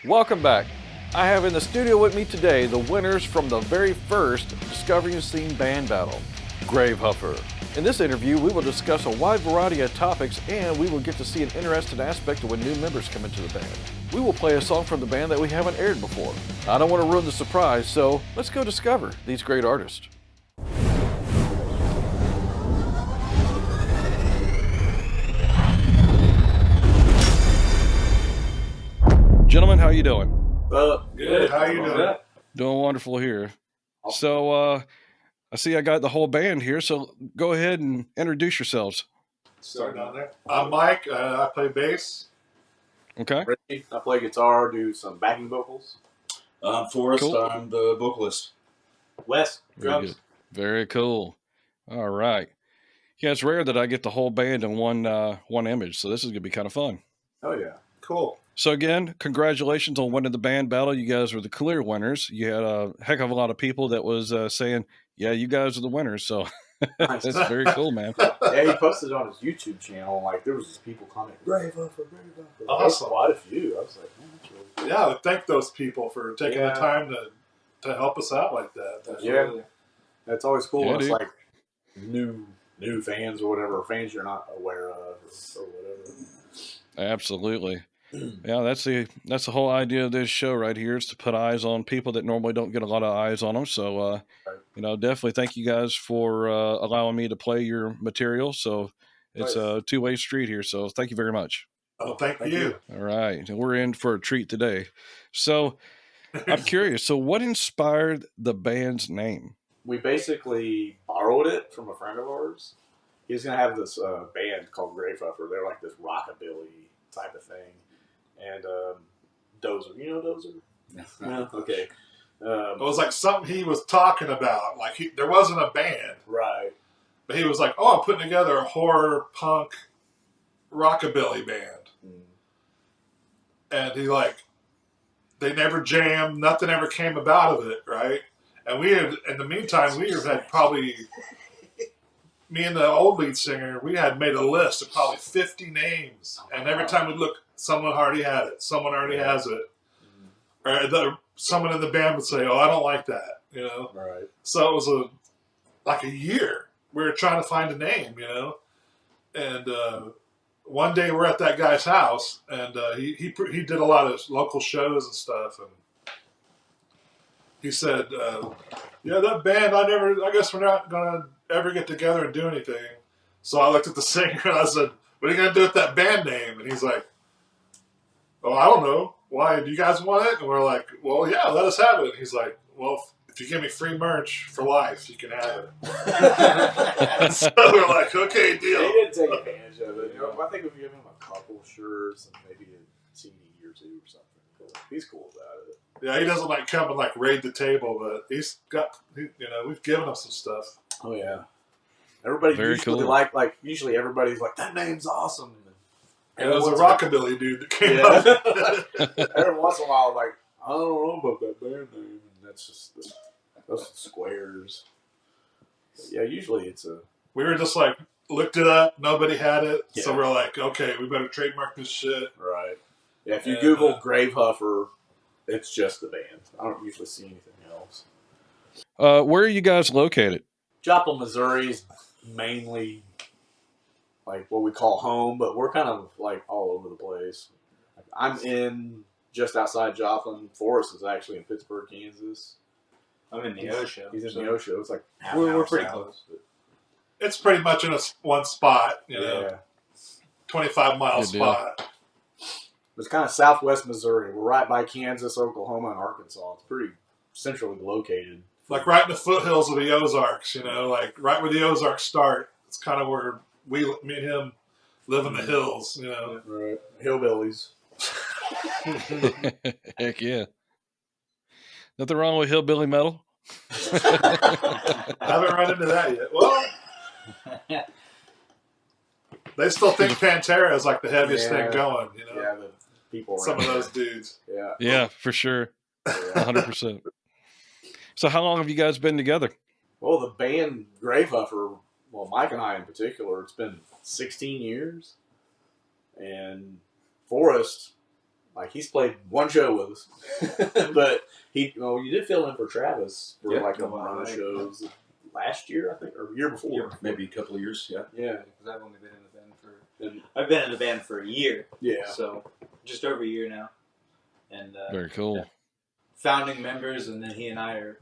Welcome back. I have in the studio with me today the winners from the very first Discovering the Scene band battle, Gravehuffer. In this interview, we will discuss a wide variety of topics and we will get to see an interesting aspect of when new members come into the band. We will play a song from the band that we haven't aired before. I don't want to ruin the surprise, so let's go discover these great artists. Gentlemen, how you doing? Good. How you doing? Doing wonderful here. So, I see I got the whole band here, so go ahead and introduce yourselves. Start down there. I'm Mike. I play bass. Okay. Ricky, I play guitar, do some backing vocals. I'm Forrest. Cool. I'm the vocalist. Wes, Very drums. good. Very cool. All right. Yeah, it's rare that I get the whole band in one image, so this is gonna be kind of fun. Oh yeah, Cool. So again, congratulations on winning the band battle. You guys were the clear winners. You had a heck of a lot of people that was saying, "Yeah, you guys are the winners." So nice. that's very cool, man. Yeah, he posted it on his YouTube channel. And, like there was just people commenting, Gravehuffer. Awesome. Quite a few. I was like, man, that's really cool. Yeah, thank those people for taking the time to help us out like that. That's Yeah. That's always cool. Yeah, when it's dude. like new fans or whatever, fans you're not aware of or whatever. Absolutely. Yeah, that's the whole idea of this show right here is to put eyes on people that normally don't get a lot of eyes on them. So, definitely thank you guys for allowing me to play your material. So it's a two-way street here. So thank you very much. Oh, thank you. All right. And we're in for a treat today. So I'm curious. So what inspired the band's name? We basically borrowed it from a friend of ours. He's gonna have this band called Gravehuffer. They're like this rockabilly type of thing. And Dozer, you know Dozer? No. Okay. It was like something he was talking about. Like there wasn't a band, Right. but he was like, "Oh, I'm putting together a horror punk rockabilly band," and they never jammed. Nothing ever came about of it, right? And we had, in the meantime, we had probably, me and the old lead singer, we had made a list of probably 50 names. And every time we look, someone already had it. Someone already has it. Or someone in the band would say, "Oh, I don't like that," Right. So it was like a year. We were trying to find a name, And one day we're at that guy's house, and he did a lot of local shows and stuff, and he said, "Yeah, that band, I guess we're not gonna ever get together and do anything." So I looked at the singer and I said, "What are you gonna do with that band name?" And he's like, "Oh, I don't know. Why? Do you guys want it?" And we're like, "Well, yeah, let us have it." And he's like, "Well, if you give me free merch for life, you can have it." So we're like, "Okay, He deal." did take advantage of it. I think we've given him a couple shirts and maybe a CD or two or something. He's cool about it. Yeah, he doesn't like come and like raid the table, but we've given him some stuff. Oh yeah. Everybody Very usually cool. usually everybody's like, that name's awesome. And it was a rockabilly dude that came up. Every once in a while, like, I don't know about that band name, and that's just those squares. But yeah, usually it's a We were just like, looked it up, nobody had it, so Yeah. we're like, okay, we better trademark this shit. right. Yeah, if you And, Google Gravehuffer, it's just the band. I don't usually see anything else. Where are you guys located? Joplin, Missouri is mainly like what we call home, but we're kind of like all over the place. Like, I'm in just outside Joplin. Forrest is actually in Pittsburgh, Kansas. I'm in Neosho. He's in so Neosho. It's like half We're an hour pretty south, close. but- It's pretty much in one spot, Yeah. 25-mile Good deal. spot. It's kind of southwest Missouri. We're right by Kansas, Oklahoma, and Arkansas. It's pretty centrally located. Like right in the foothills of the Ozarks, like right where the Ozarks start. It's kind of where me and him live in the hills, Right. Hillbillies. Heck yeah. Nothing wrong with hillbilly metal. I haven't run into that yet. Well, they still think Pantera is like the heaviest thing going, Yeah, the people Some around of those there. dudes. Yeah. Yeah, for sure. 100%. So how long have you guys been together? Well, the band Gravehuffer, well, Mike and I in particular, it's been 16 years. And Forrest, like he's played one show with us, but you did fill in for Travis for Yeah. like a run of shows last year, I think, or year before. Maybe a couple of years. Yeah. Yeah. Because I've only been in the band I've been in the band for a year. Yeah. So just over a year now, and Very cool. yeah. Founding members, and then he and I are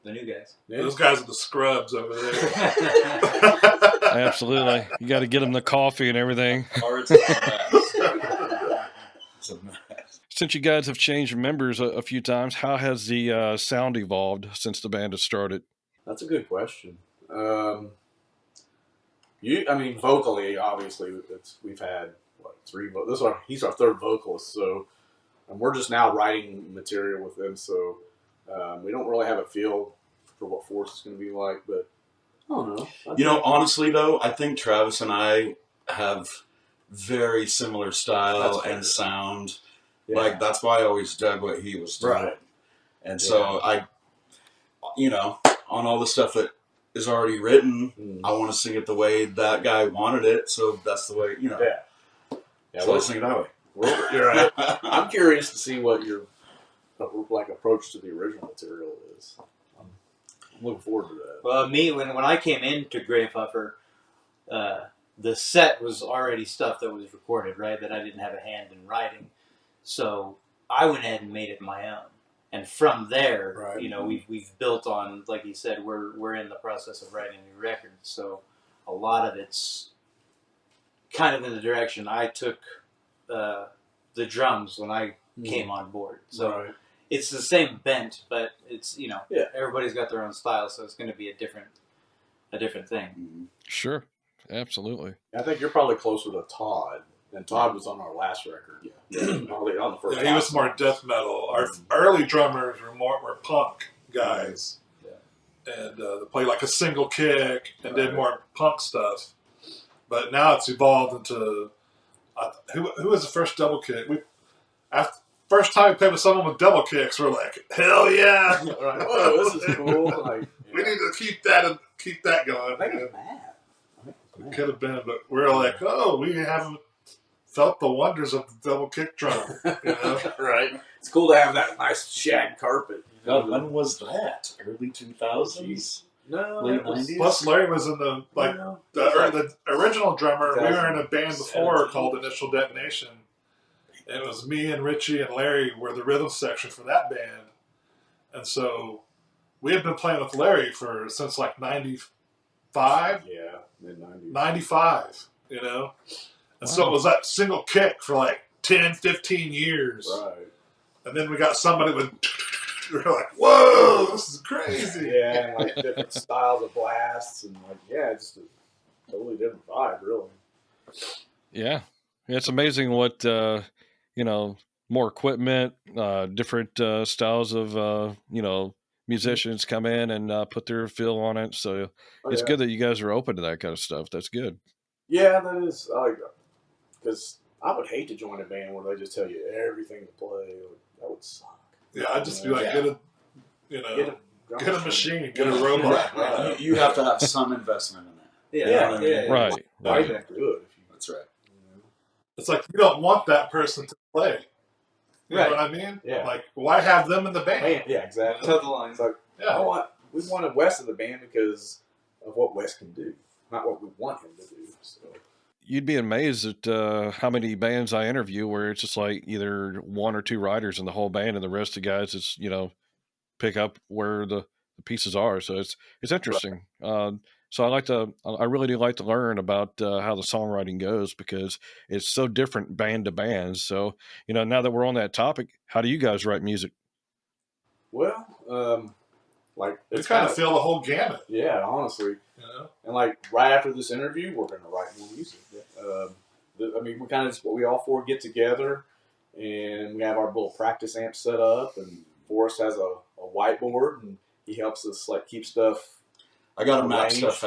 the new guys. Yeah. Those guys are the scrubs over there. Absolutely. You got to get them the coffee and everything. Or it's a mess. It's a mess. Since you guys have changed members a few times, how has the sound evolved since the band has started? That's a good question. Vocally, obviously, we've had three. He's our third vocalist, so we're just now writing material with him. So we don't really have a feel for what Force is going to be like, but I don't know. Honestly though, I think Travis and I have very similar style and sound. Yeah. Like that's why I always dug what he was doing. Right. And so I, on all the stuff that is already written, I want to sing it the way that guy wanted it. So that's the way, Yeah. So I sing it that way. You're right. I'm curious to see what your approach to the original material is. I'm looking forward to that. Well, when I came into Gravehuffer, the set was already stuff that was recorded, right? That I didn't have a hand in writing, so I went ahead and made it my own. And from there, right. we've built on, like you said, we're in the process of writing new records. So a lot of it's kind of in the direction I took the drums when I came on board. So right. it's the same bent, but it's everybody's got their own style, so it's going to be a different thing. Sure, absolutely. I think you're probably closer to Todd, and Todd was on our last record. Yeah, on the first. Yeah, he was more death metal. Our early drummers were punk guys, and they played like a single kick and did more punk stuff. But now it's evolved into who was the first double kick? First time we played with someone with double kicks, we're like, hell yeah! Right. Whoa, this is cool. We need to keep that going. I think it's Matt. It could have been, but we're like, oh, we haven't felt the wonders of the double kick drum. Right. It's cool to have that nice shag carpet. God, when was that? Early 2000s? No, late 90s? Plus, Larry was in the original drummer. We were in a band before called Initial Detonation. It was me and Richie and Larry were the rhythm section for that band, and so we had been playing with Larry since like 95. Yeah, mid-90s. 95, And so it was that single kick for like 10, 15 years. Right. And then we got somebody with, we're like, whoa, this is crazy. Yeah, and different styles of blasts, and it's a totally different vibe, really. Yeah. It's amazing what, more equipment, different styles of, musicians come in and put their feel on it. So it's good that you guys are open to that kind of stuff. That's good. Yeah, that is. I like that. Because I would hate to join a band where they just tell you everything to play. That would suck. Yeah, I'd just be like, get a machine, get a robot. Right. You have to have some investment in that. Yeah. Right. That's right. It's like you don't want that person to play. You know what I mean? Yeah. Like, why have them in the band? Yeah, exactly. Toe the line. It's like, we wanted Wes in the band because of what Wes can do, not what we want him to do. So. You'd be amazed at how many bands I interview where it's just like either one or two writers in the whole band and the rest of the guys just, pick up where the pieces are. So it's interesting. So I really do like to learn about how the songwriting goes because it's so different band to band. So, now that we're on that topic, how do you guys write music? Well, it's kind of feel the whole gamut. Yeah, honestly. And right after this interview, we're going to write more music. We all four get together and we have our little practice amp set up, and Forrest has a whiteboard and he helps us keep stuff. I got to map stuff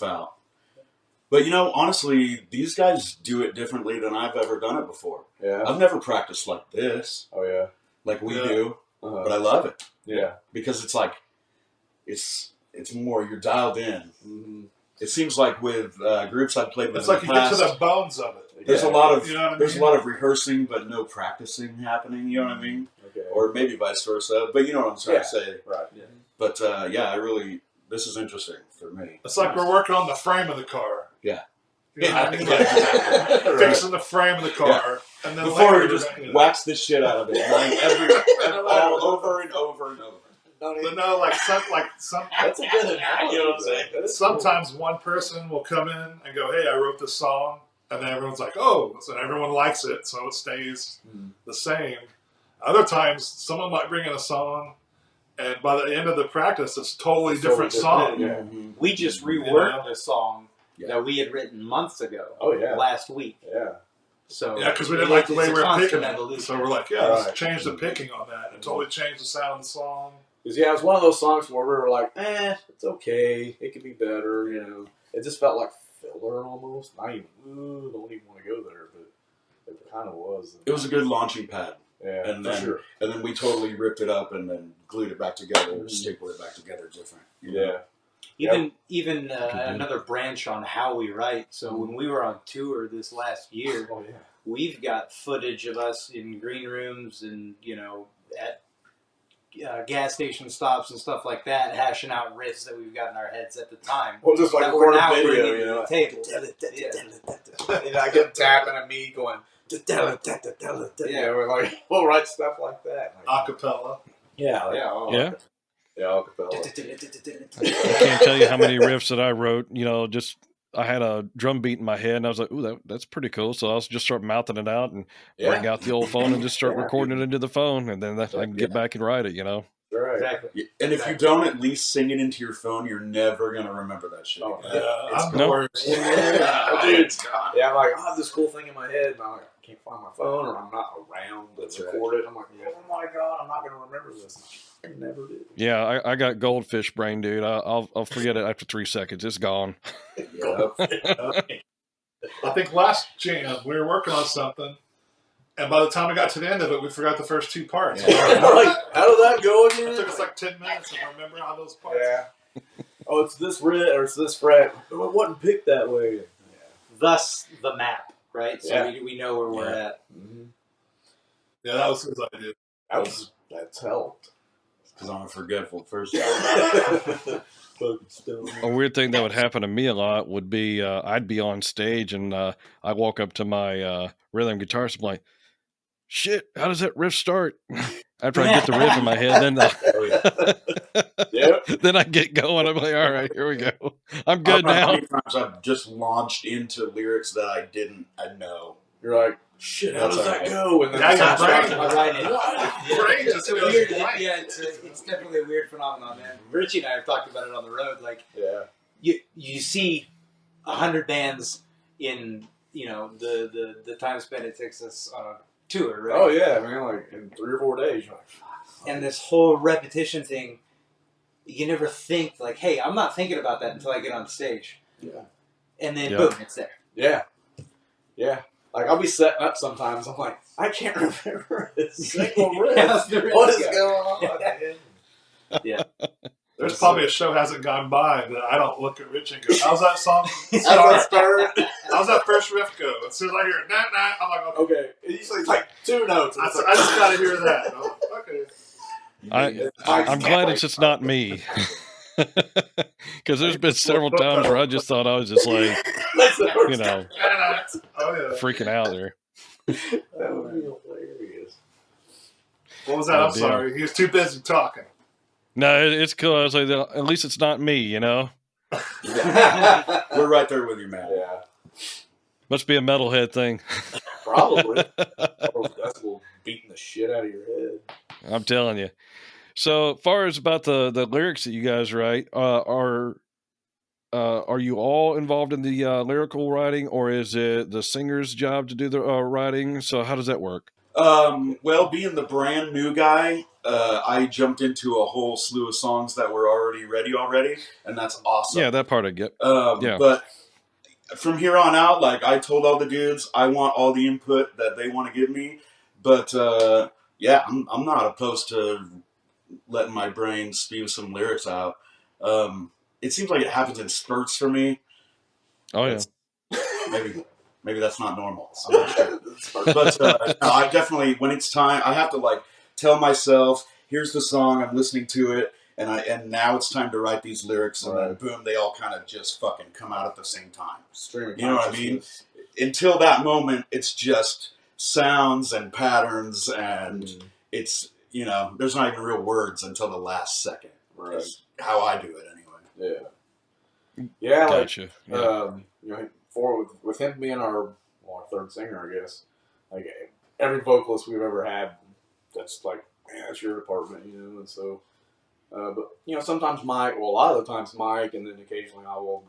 out. But honestly, these guys do it differently than I've ever done it before. Yeah. I've never practiced like this. Oh yeah. Like we do. But I love it. Yeah. Because it's like it's more you're dialed in. Mm-hmm. It seems like with groups I've played with it's like you get to the bones of it. There's a lot of You know what I there's a mean? lot of rehearsing, but no practicing happening. You know what I mean? Okay. Or maybe vice versa. But you know what I'm trying to say. Right. Yeah. But this is interesting for me. It's like we're working on the frame of the car. Yeah. You know what I mean? Yeah, exactly. Right. Fixing the frame of the car, and then Before later we just you know. wax the shit out of it, all over and over and over. But no, like some That's a good analogy. You know what I'm saying? That is cool. sometimes one person will come in and go, "Hey, I wrote this song," and then everyone's like, "Oh," so everyone likes it, so it stays the same. Other times, someone might bring in a song, and by the end of the practice, it's totally different song. Yeah. Mm-hmm. We just reworked a song Yeah. that we had written months ago. Oh, yeah. Last week. Yeah. So Yeah, because we didn't like the way it's we a were constant picking it, evolution. so we're like, "Yeah, let's Right. change the picking on that," and totally change the sound of the song. Because it was one of those songs where we were like, it's okay. It could be better, you know. It just felt like filler almost. Not even, don't even want to go there, but it kind of was. It was a good launching pad. Yeah, And for then sure. and then we totally ripped it up and then glued it back together, stapled it back together different. You know? Yeah. Even another branch on how we write. So when we were on tour this last year, Oh, yeah. we've got footage of us in green rooms and at gas station stops and stuff like that, hashing out riffs that we've got in our heads at the time. Well, just like that we're record now a video, bringing you to know. the table. And I kept tapping at me going, yeah, we're like, we'll write stuff like that. Like, Acapella. yeah. Yeah. Yeah, acapella. I can't tell you how many riffs that I wrote. Just I had a drum beat in my head, and I was like, "Ooh, that's pretty cool." So I'll just start mouthing it out and bring out the old phone and just start recording it into the phone, and then I can get back and write it. Right. Exactly. Yeah, and if you don't at least sing it into your phone, you're never gonna remember that shit. Oh, again. I'm the No. worst. It's gone. Yeah, I'm like, I have this cool thing in my head, and I can't find my phone, or I'm not around to That's record it. I'm like, oh my god, I'm not going to remember this. I never do. Yeah, I got goldfish brain, dude. I'll forget it after 3 seconds. It's gone. Yep. I think last jam we were working on something, and by the time we got to the end of it, we forgot the first two parts. Yeah. I'm like, how did that go again? It took us like 10 minutes to remember how those parts. Yeah. Oh, it's this red or it's this fret. Oh, it wasn't picked that way. Thus the map, right? So Yeah. we know where we're Yeah. at. Mm-hmm. Yeah, that was his idea. That's helped. Because I'm a forgetful person. Fucking stone. A weird thing that would happen to me a lot would be I'd be on stage and I walk up to my rhythm guitarist and I'm like, shit, how does that riff start? After I get the riff in my head, then I get going. I'm like, all right, here we go. I'm good I don't know how now. many times I've just launched into lyrics that I know. You're like, shit, how does That's that all right. go? And then Yeah, the your song brain- starts, Right. Brain just It's a goes weird, blank. it's definitely a weird phenomenon, man. Richie and I have talked about it on the road. Like, yeah. you see 100 bands in the time span it takes us on a tour, right? Oh, yeah, man, like in 3 or 4 days, you're like, fuck. And this whole repetition thing, you never think like, hey, I'm not thinking about that until I get on stage. Yeah. And then Yeah. boom, it's there. Yeah. Yeah. Like, I'll be setting up sometimes. I'm like, I can't remember a single riff. How's the riff What is go? going on? Yeah. There's probably a show hasn't gone by that I don't look at Rich and go, how's that song Start, start? How's that first riff go? As soon as I hear it, nah, I'm like, okay. Okay. It usually like 2 notes. and I, it's like, I just got to hear that. I'm like, okay. I'm glad it's just not me. Because there's been several times where I just thought I was just like, That's the first time. Oh, yeah. freaking out there. That would be hilarious. What was that? Oh, I'm dear. sorry. He was too busy talking. No, it's cool. I was like, at least it's not me, We're right there with you, man. Yeah. Must be a metalhead thing. Probably. Or decibel beating the shit out of your head. I'm telling you. So, far as about the lyrics that you guys write, are you all involved in the lyrical writing, or is it the singer's job to do the writing? So, how does that work? Well, being the brand new guy, I jumped into a whole slew of songs that were already ready, and that's awesome. Yeah, that part I get. Yeah. But from here on out, like I told all the dudes, I want all the input that they want to give me. But yeah, I'm not opposed to letting my brain spew some lyrics out. It seems like it happens in spurts for me. Oh yeah. Maybe Maybe that's not normal. I'm not sure. But no, I definitely, when it's time, I have to like tell myself, here's the song, I'm listening to it, and now it's time to write these lyrics, and then boom, they all kind of just fucking come out at the same time. Streaming You know what I mean? Until that moment, it's just sounds and patterns, and it's, you know, there's not even real words until the last second. Right. Is how I do it anyway. Yeah. Yeah, Gotcha. Like, you know, with him being our third singer, I guess, like every vocalist we've ever had, that's like, man, that's your department, you know, and so, but, you know, sometimes Mike, well, a lot of the times Mike, and then occasionally I will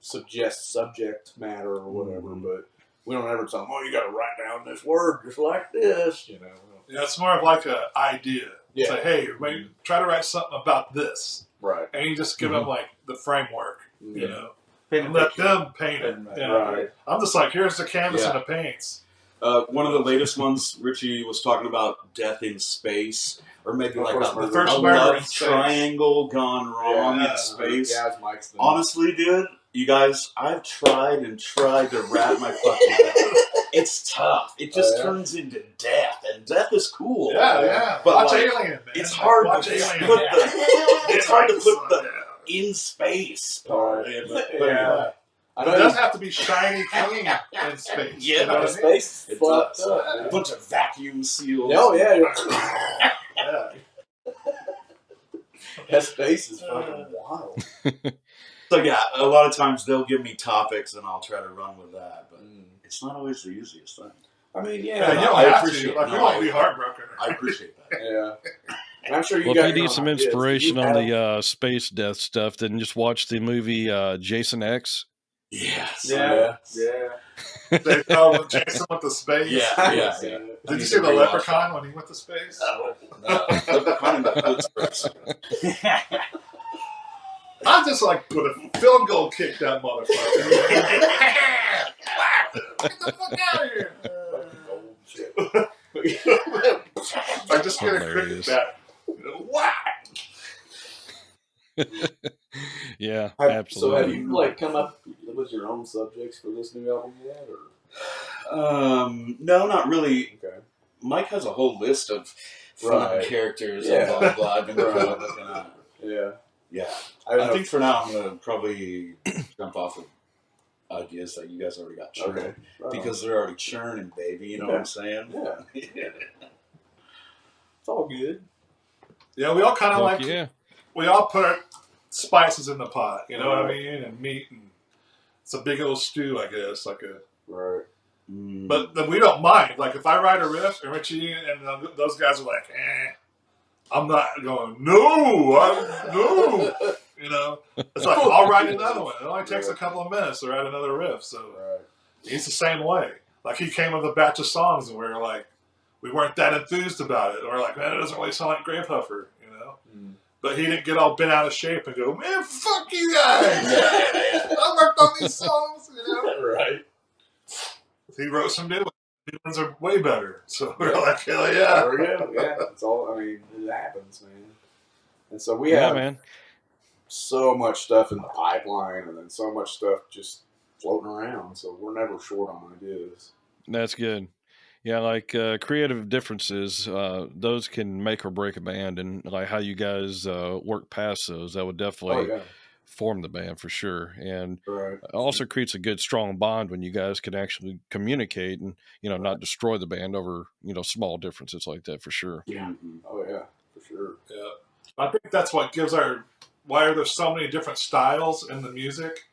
suggest subject matter or whatever, but we don't ever tell them, oh, you got to write down this word just like this, you know. Yeah, it's more of like an idea. Yeah. It's like, hey, try to write something about this. Right. And you just give them like the framework, you know, Paint and let them paint it. You know? Right. I'm just like, here's the canvas and the paints. One of the latest ones, Richie was talking about death in space, or maybe like the a first murder in love space. triangle gone wrong in space. Yeah, it's Mike's thing. Honestly, dude, you guys, I've tried and tried to wrap my fucking head. It's tough. It just turns into death, and death is cool. Yeah. But Watch like, Alien, man. it's hard to Watch put Alien. it's hard to put the in space part. Yeah. It does have to be shiny clean in space. Yeah, you know what I mean? Space. It does. A bunch of vacuum seals. Oh, yeah. Yeah. That space is fucking wild. So yeah, a lot of times they'll give me topics and I'll try to run with that, but it's not always the easiest thing. I mean, Yeah, you yeah. don't I have appreciate to. Like, it. we won't be heartbroken. I appreciate that. Yeah. And I'm sure you Well, got if you your need own some ideas. inspiration You on have- the space death stuff, then just watch the movie Jason X. Yes. Yeah. They tell Jason went to space. Yeah. Did you see the leprechaun when he went to space? No. Leprechaun in the Hood. I just like put a field goal kick that motherfucker. Get the fuck out of here. I just get a cricket Hilarious. bat. Wow. Yeah, So absolutely. have you like come up with your own subjects for this new album yet, or? No, not really. Okay. Mike has a whole list of fun characters and blah, blah, blah. I've been looking at. Yeah. I think for now I'm going to probably jump off of ideas that you guys already got churning. Okay. Right Because they're already churning, baby. You know what I'm saying? Yeah. It's all good. Yeah, we all kind of like, Yeah. we all put our spices in the pot, you know what I mean? And meat, and it's a big old stew, I guess, like a... Right. But then we don't mind. Like, if I write a riff, and Richie and those guys are like, I'm not going, no. You know? It's like, I'll write another one. It only takes a couple of minutes to write another riff. So he's the same way. Like, he came with a batch of songs, and we were like, we weren't that enthused about it. And we're like, man, it doesn't really sound like Gravehuffer, you know? But he didn't get all bent out of shape and go, man, fuck you guys. I worked on these songs, you know? Right. He wrote some new ones. New ones are way better. So we're like, hell yeah. There we go. Yeah. It's all, I mean, it happens, man. And so we Yeah, have man. so much stuff in the pipeline and then so much stuff just floating around. So we're never short on ideas. That's good. Yeah, like creative differences, those can make or break a band, and like how you guys work past those, that would definitely form the band for sure. And it also creates a good, strong bond when you guys can actually communicate and, you know, not destroy the band over, you know, small differences like that for sure. Yeah. Oh, yeah, for sure. Yeah. I think that's what gives why are there so many different styles in the music?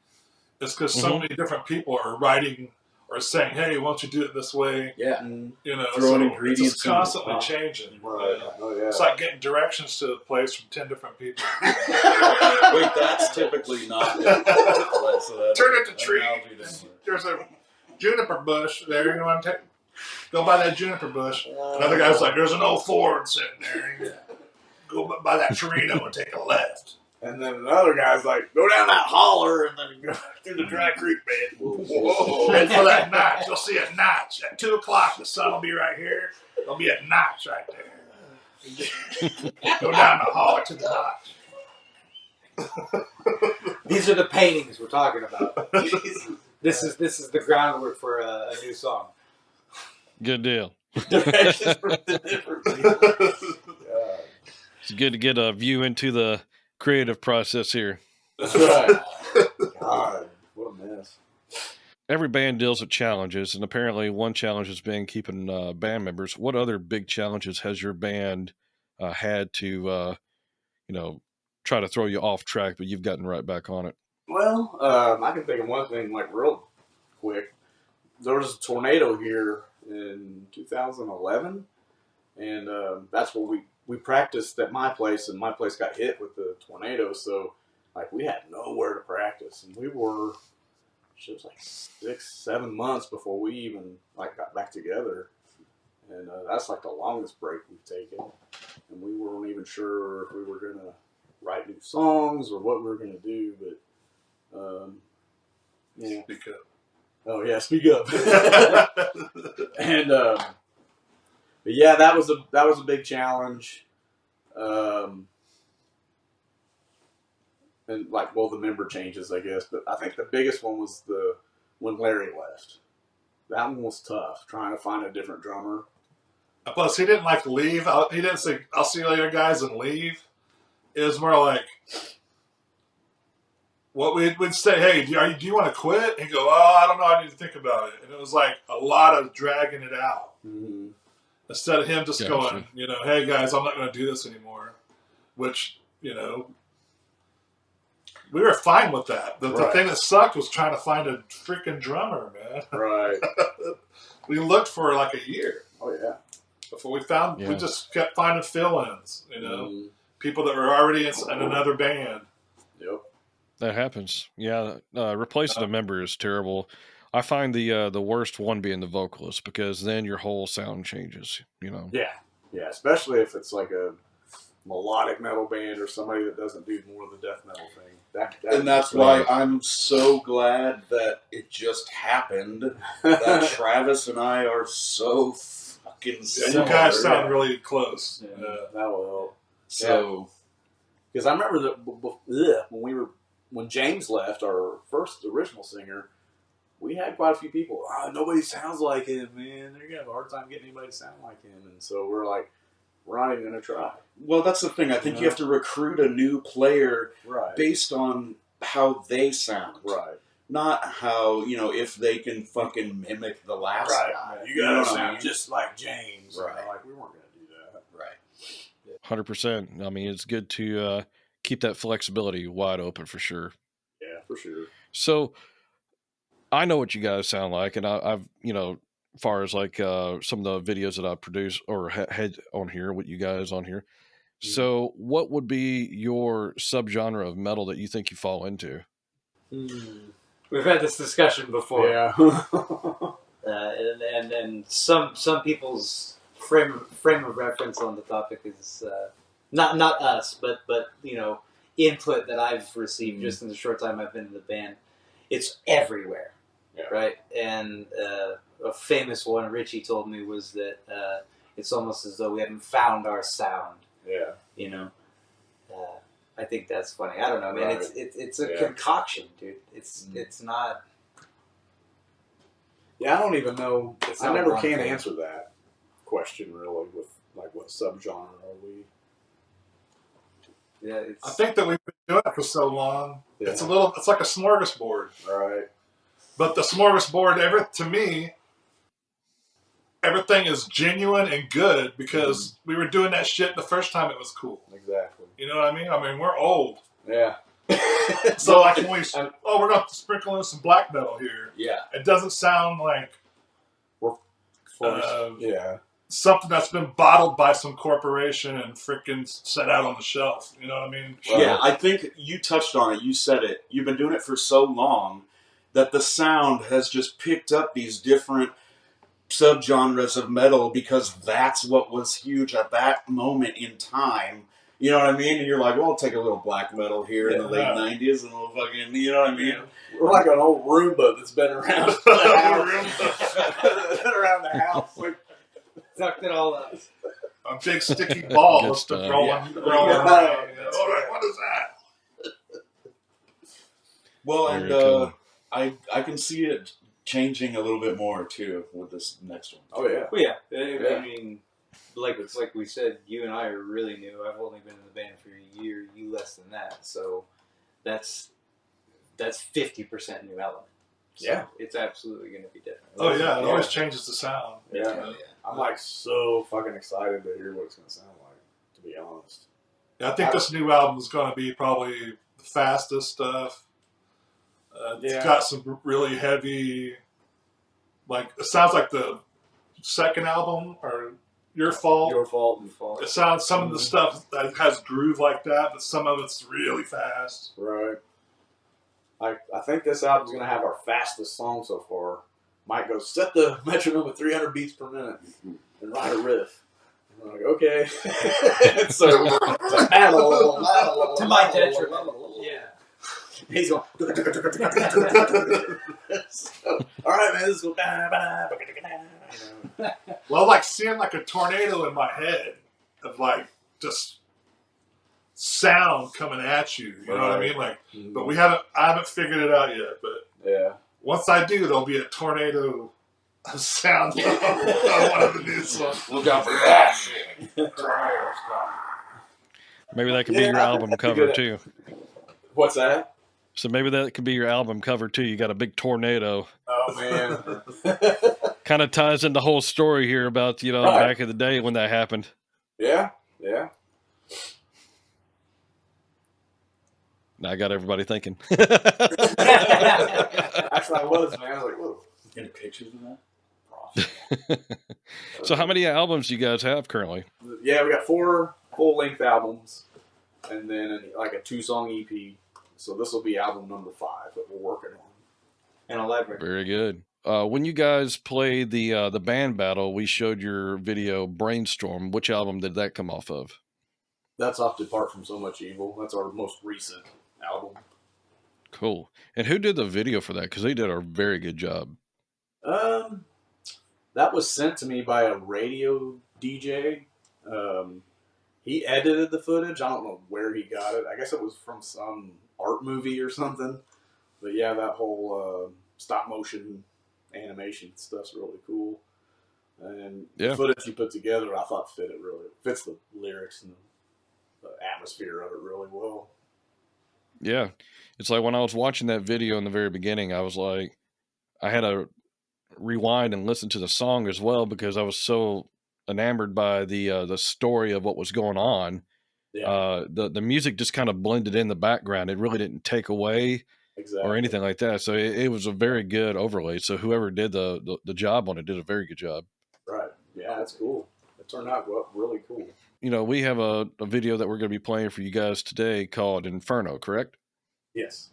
It's because so many different people are writing or saying, hey, why don't you do it this way? Yeah. You know, Throwing so ingredients it's just in the constantly pot. changing. Right. Oh, yeah. It's like getting directions to a place from 10 different people. Wait, that's typically not it. So Turn it to tree. There's a juniper bush there. You want to go by that juniper bush. Another guy's like, there's an old Ford sitting there. Go by that Torino and take a left. And then another guy's like, go down that holler and then go through the dry creek bed. Whoa. Head for that notch. You'll see a notch. At 2 o'clock, the sun will be right here. There'll be a notch right there. Go down the holler to the notch. These are the paintings we're talking about. This is the groundwork for a new song. Good deal. Directions from the different people. It's good to get a view into the creative process here. That's right. God, what a mess. Every band deals with challenges, and apparently one challenge has been keeping band members. What other big challenges has your band had to, try to throw you off track, but you've gotten right back on it? Well, I can think of one thing like real quick. There was a tornado here in 2011, and that's where we practiced at my place, and my place got hit with the tornado, so like we had nowhere to practice, and we were, it was like 6-7 months before we even like got back together, and that's like the longest break we've taken, and we weren't even sure if we were gonna write new songs or what we were gonna do, but yeah. Speak up. Oh yeah, speak up. And but yeah, that was a big challenge. And like, well, the member changes, I guess, but I think the biggest one was when Larry left. That one was tough, trying to find a different drummer. Plus, he didn't like leave. He didn't say, "I'll see you later, guys," and leave. It was more like, what we'd say, "Hey, do you want to quit?" And he'd go, "Oh, I don't know. I need to think about it." And it was like a lot of dragging it out. Mm-hmm. Instead of him just Gotcha. going, "Hey, guys, I'm not going to do this anymore," which, we were fine with that. The Right. thing that sucked was trying to find a freaking drummer, man. Right. We looked for like a year Oh yeah. before we found. Yeah. We just kept finding fill-ins, Mm-hmm. people that were already in another band. Yep. That happens. Yeah, replacing a member is terrible. I find the worst one being the vocalist, because then your whole sound changes. Yeah. Yeah. Especially if it's like a melodic metal band or somebody that doesn't do more of the death metal thing. And that's why I'm so glad that it just happened. That Travis and I are so fucking Yeah, similar. you guys sound really close. Yeah, that will help. So, Because I remember that when James left, our first original singer, we had quite a few people. Nobody sounds like him, man. They're gonna have a hard time getting anybody to sound like him, and so we're like, we're not even gonna try. well, that's the thing. I think you have to recruit a new player Right. based on how they sound, Right. not how if they can fucking mimic the last guy. You gotta know what I sound mean? just like James. Right. Like we weren't gonna do that. Right. 100%. I mean, it's good to keep that flexibility wide open for sure. Yeah, for sure. So I know what you guys sound like, and I've as far as like some of the videos that I produced or had on here with you guys on here. Mm-hmm. So, what would be your subgenre of metal that you think you fall into? We've had this discussion before. Yeah. And some people's frame of reference on the topic is not us, but input that I've received just in the short time I've been in the band. It's everywhere, right? And a famous one Richie told me was that it's almost as though we haven't found our sound. Yeah. I think that's funny. I don't know, man. Right. It's a concoction, dude. It's not. Yeah, I don't even know. It's I not never one can thing. answer that question really with like what subgenre are we? Yeah, I think that we've been doing it for so long. Yeah. It's like a smorgasbord. Right. But the smorgasbord, to me, everything is genuine and good because we were doing that shit the first time it was cool. Exactly. You know what I mean? I mean, we're old. Yeah. So like when we're going to sprinkle in some black metal here. Yeah. It doesn't sound like yeah. something that's been bottled by some corporation and freaking set out on the shelf. You know what I mean? Yeah, I think you touched on it. You said it. You've been doing it for so long that the sound has just picked up these different subgenres of metal because that's what was huge at that moment in time. You know what I mean? And you're like, well, I'll take a little black metal here in the late 90s and we'll fucking, you know what I mean? We're like an old Roomba that's been around the house. Sucked it all up. A big sticky ball Good that's been stuff. rolling around. All right, what is that? Well, Very and cool. I can see it changing a little bit more too with this next one. Oh yeah. Well, yeah. Yeah. I mean, it's like we said, you and I are really new. I've only been in the band for a year. You less than that. So that's 50% new element. So Yeah. it's absolutely going to be different. Oh yeah, it always changes the sound. Yeah. I'm like so fucking excited to hear what it's gonna sound like. To be honest. Yeah, I think this new album is going to be probably the fastest stuff. It's got some really heavy, like it sounds like the second album or Your Fault. Your Fault. It sounds some of the stuff that has groove like that, but some of it's really fast. Right. I think this album's gonna have our fastest song so far. Mike goes, set the metronome at 300 beats per minute and write a riff. And I'm like, okay. so it's like, battle, To my detriment. Yeah. He's going. So, all right, man. This is going. Well, I like seeing like a tornado in my head of like just sound coming at you. You know what I mean? Like, but I haven't figured it out yet. But Yeah. once I do, there'll be a tornado of sound on one of the new songs. Look out for that. Maybe that could be your album cover too. What's that? So maybe that could be your album cover too. You got a big tornado. Oh man. Kind of ties in the whole story here about, back in the day when that happened. Yeah. Yeah. Now I got everybody thinking. Actually, I was, man. I was like, whoa. Any pictures of that? So how many albums do you guys have currently? Yeah, we got 4 full-length albums, and then like a 2-song EP. So this will be album number 5 that we're working on. And a live record. Very good. When you guys played the band battle, we showed your video Brainstorm. Which album did that come off of? That's off Depart From So Much Evil. That's our most recent album. Cool. And who did the video for that? Because they did a very good job. That was sent to me by a radio DJ. He edited the footage. I don't know where he got it. I guess it was from some art movie or something. But yeah, that whole stop motion animation stuff's really cool. And the footage he put together, I thought fits the lyrics and the atmosphere of it really well. Yeah. It's like when I was watching that video in the very beginning, I was like, I had to rewind and listen to the song as well because I was so enamored by the story of what was going on. Yeah. The music just kind of blended in the background. It really didn't take away or anything like that. So it was a very good overlay. So whoever did the job on it did a very good job. Right. Yeah, that's cool. It turned out really cool. We have a video that we're going to be playing for you guys today called Inferno, correct? Yes.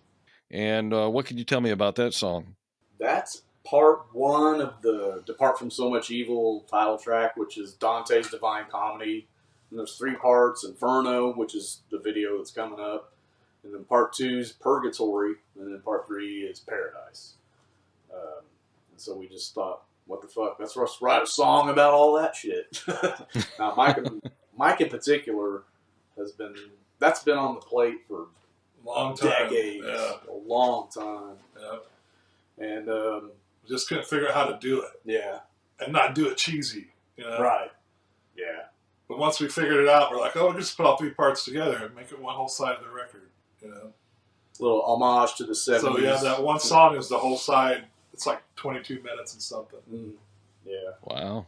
And what could you tell me about that song? That's part 1 of the Depart From So Much Evil title track, which is Dante's Divine Comedy. And there's 3 parts: Inferno, which is the video that's coming up. And then part 2 is Purgatory. And then part 3 is Paradise. And so we just thought, what the fuck? Let's write a song about all that shit. Now, Mike in particular that's been on the plate for Long time. decades. Yeah. A long time. Yeah. And Just couldn't figure out how to do it yeah. and not do it cheesy. Right. Yeah. But once we figured it out, we're like, oh, we'll just put all 3 parts together and make it one whole side of the record. Little homage to the 70s. So yeah, that one song is the whole side. It's like 22 minutes and something. Yeah. Wow.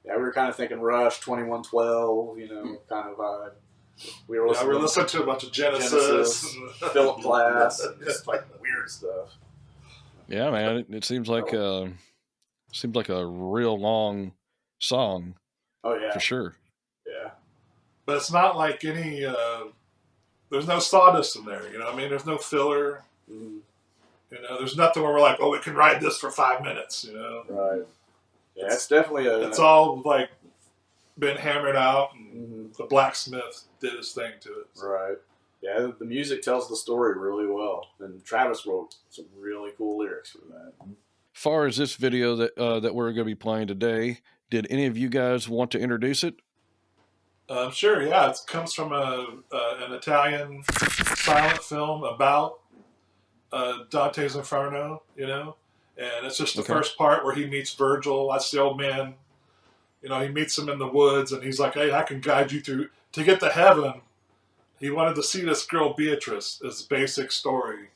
Yeah, we were kind of thinking Rush, 2112, kind of vibe. We were listening to a bunch of Genesis. Philip Glass, and just like weird stuff. Yeah, man. It seems like a real long song. Oh yeah, for sure. Yeah, but it's not like any. There's no sawdust in there. There's no filler. There's nothing where we're like, oh, we can ride this for 5 minutes. Right. Yeah, it's definitely It's all like been hammered out, and the blacksmith did his thing to it. So. Right. Yeah, the music tells the story really well, and Travis wrote some really cool lyrics for that. As far as this video that we're going to be playing today, did any of you guys want to introduce it? Sure, yeah. It comes from an Italian silent film about Dante's Inferno, and it's just the Okay. first part where he meets Virgil. That's the old man. He meets him in the woods, and he's like, "Hey, I can guide you through to get to heaven." He wanted to see this girl Beatrice. Is basic story,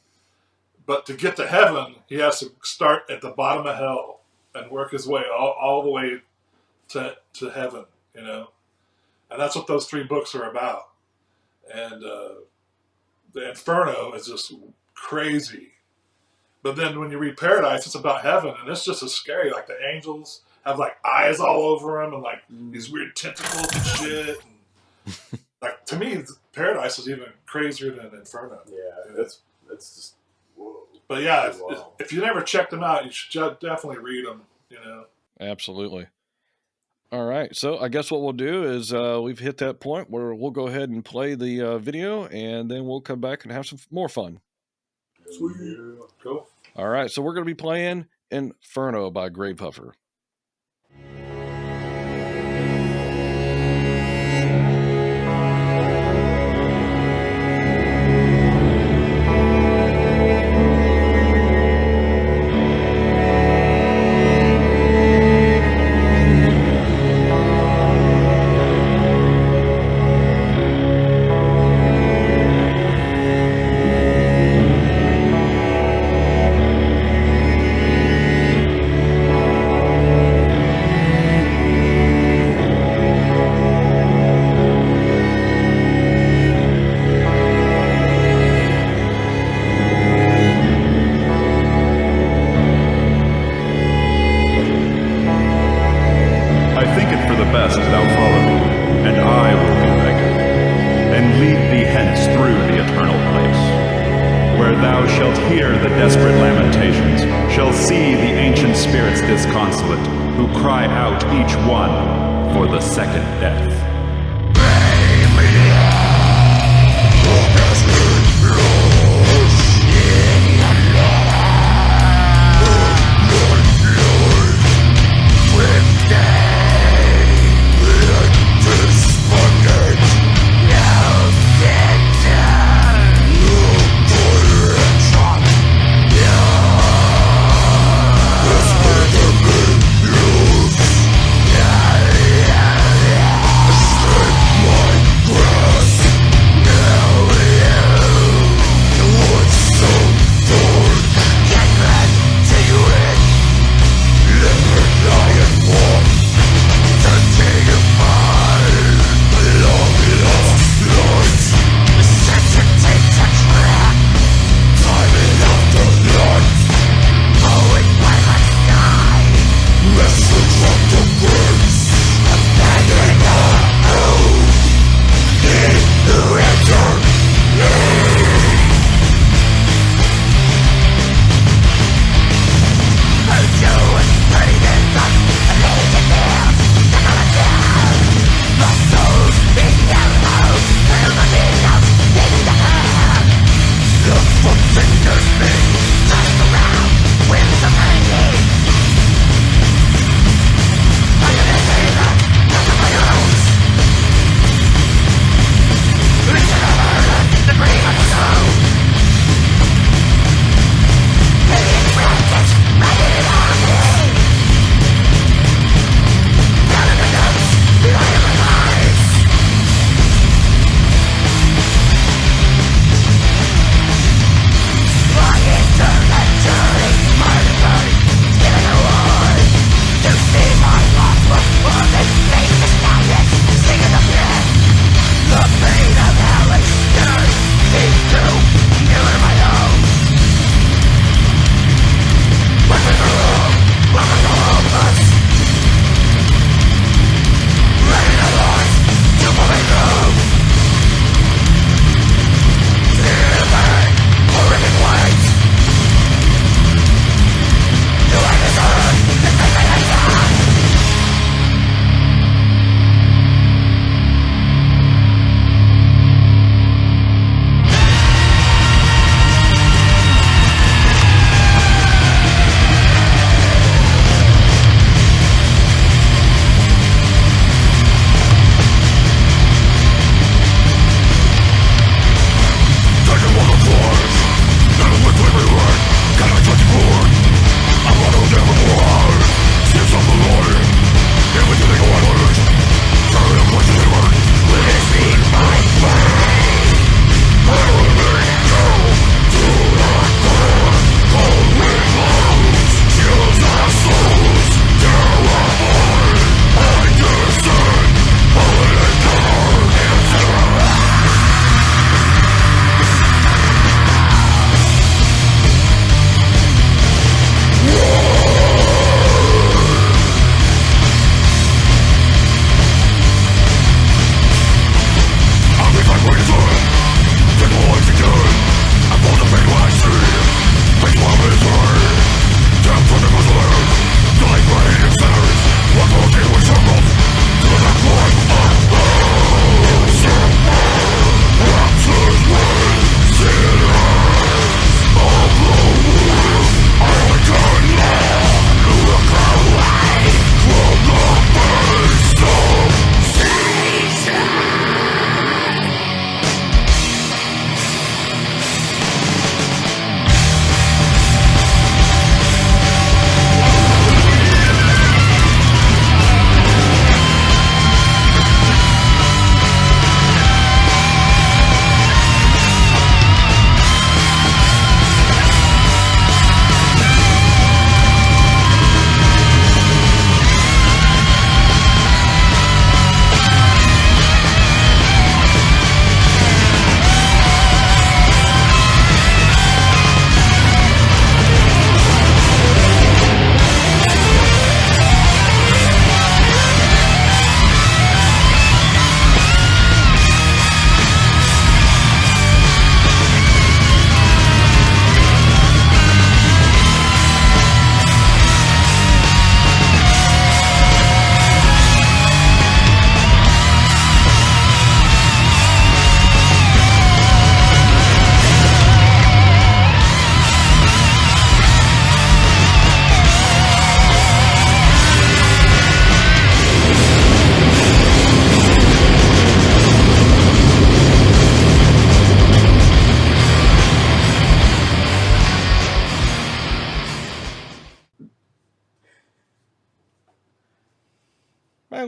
but to get to heaven, he has to start at the bottom of hell and work his way all the way to heaven. And that's what those 3 books are about. And the Inferno is just crazy. But then when you read Paradise, it's about heaven, and it's just as scary. Like the angels have like eyes all over them, and like these weird tentacles and shit. And, like to me, Paradise is even crazier than Inferno. Yeah, it's just. Whoa. But yeah, Wow. if you never checked them out, you should definitely read them. Absolutely. All right. So I guess what we'll do is we've hit that point where we'll go ahead and play the video, and then we'll come back and have some more fun. Sweet. Cool. All right. So we're going to be playing Inferno by Gravehuffer. Disconsolate, who cry out each one for the second death.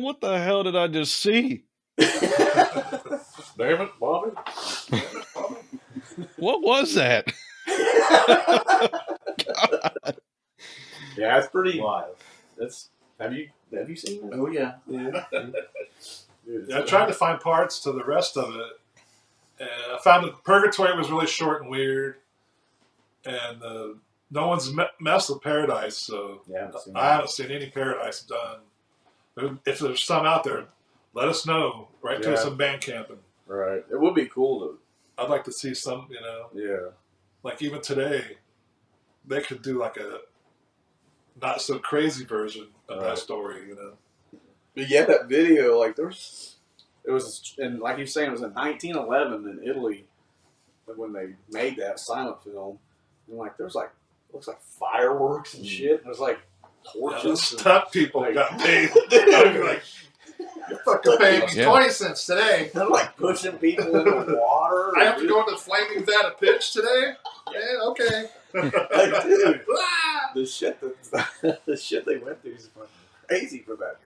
what the hell did I just see? Damn it, Bobby. What was that? Yeah, it's pretty Wild. That's have you seen it? Oh yeah. Yeah. Dude, Yeah, I tried to find parts to the rest of it, and I found that Purgatory was really short and weird, and no one's messed with Paradise, so Yeah, I haven't seen any Paradise done. If there's some out there, let us know. Right to us in Bandcamping. right. It would be cool to. I'd like to see some, Yeah. like even today, they could do like a not so crazy version of that story, But yeah, that video, like it was, and like you're saying, it was in 1911 in Italy when they made that silent film. And like there's like looks like fireworks and shit. There's like torches. Those stunt people like, got paid. Dude. I'd be like, you're fucking paying me Yeah. 20 cents today. They're like pushing people into water. I have to go into flaming vat of pitch today? Yeah, okay. Like, dude, Ah! the shit they went through is fucking crazy for that.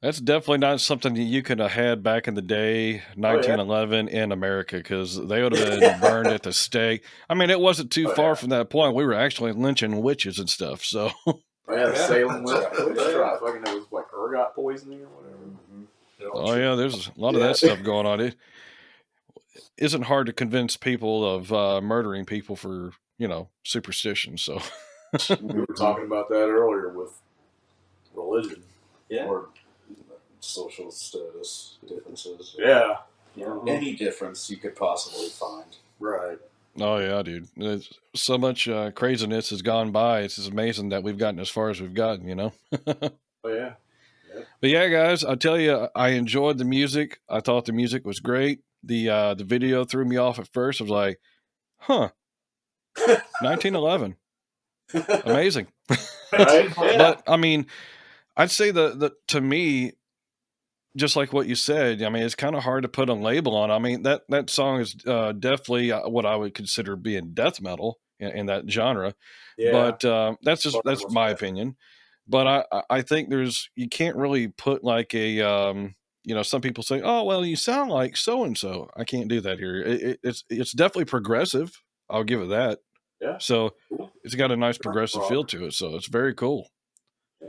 That's definitely not something that you could have had back in the day, 1911 in America, because they would have been burned at the stake. I mean, it wasn't too far from that point. We were actually lynching witches and stuff. So, Yeah, the Salem witch trial. Fucking it was like ergot poisoning or whatever. oh yeah, there's a lot of that stuff going on. It isn't hard to convince people of murdering people for superstition. So, We were talking about that earlier with religion. Yeah. Or social status differences. Yeah. Any difference you could possibly find. Right. oh yeah, dude, there's so much craziness has gone by. It's just amazing that we've gotten as far as we've gotten. Oh yeah. But yeah, guys, I tell you, I enjoyed the music. I thought the music was great. The video threw me off at first. I was like, huh, 1911. Amazing. Right. Yeah. But I mean, I'd say the to me, just like what you said, I mean, it's kind of hard to put a label on. I mean, that song is definitely what I would consider being death metal in that genre. Yeah. But that's my opinion. But I think you can't really put like a some people say, oh well, you sound like so and so. I can't do that here. It's definitely progressive. I'll give it that. Yeah. So Cool. it's got a nice progressive feel to it. So it's very cool. Yeah.